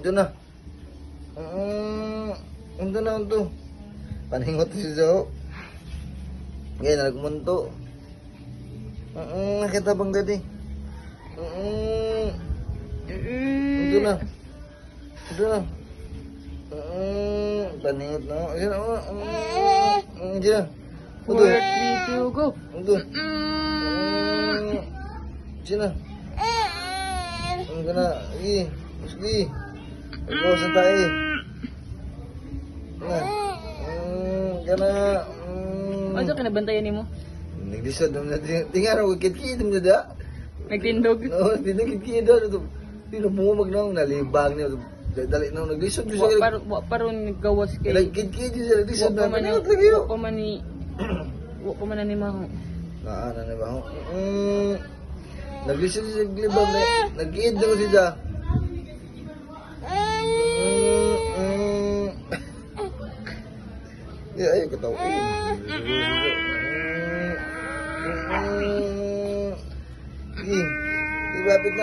Ito na. Ito na ito. Paningot si Zo. Ngayon, nagmunto. Nakita bang dati? Ito na. Ito na. Paningot na. Ayan na. Ito na. 4, 3, 2, go. Ito. Ito na. Ito na. Sige. Sige. Ikawasan tayo. Ito na. Ito na. Ano ka nabantayan mo? Naglisod naman natin. Tingnan ako, kit-kit mo na da. Nagtindog. Oo, pinagkit-kit da. Pinumumag na ako, nalibag niya. Dali na ako, naglisod. Parang naggawas kay... Nagkit-kit siya, naglisod na. Paningot lagi yun. Wa pa man ni Maho. Ano na ba ako? Naglisod siya, naglibag na. Nag-iid na ko siya. Ayaw ka tawin.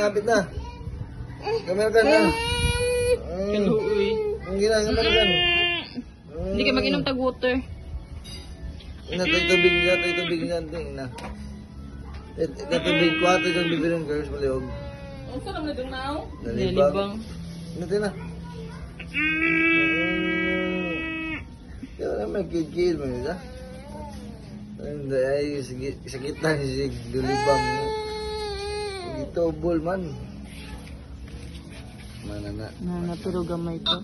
Hapit na. Kamera ka na. Kaluoy. Ang ginagawa ka na. Hindi ka mag-inom tag water. Inatay tubig niya. Tingnan. Tubig 4 yung bibirin girls maliog. Ang sarap na doon na ako. Nalibang. Inatay na. Kaya naman kid mo nila. Ay, sa gitna si Dulibang. Ito, bol man. Mana na. Naturo gamay ko.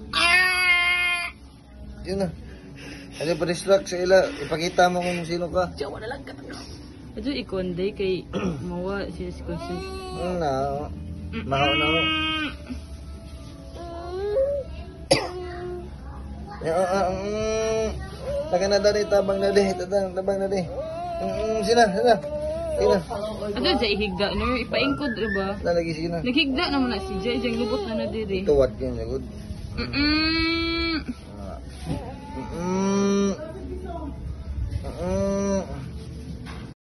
Yun na. Ano pa distract sa ila? Ipakita mo kung sino ka. Jawa na lang ka. Ito ikonde kay mawa siya si Konsi. Na. Mahaw na ako. Taka na dari, tabang na di. Tabang na di. Sina. Ano dyan ihigda? Ano ipaingkod ba? Lalagi sina. Naghigda naman na si Jay. Diyan lubot na diri. Tuwad yun, yagod.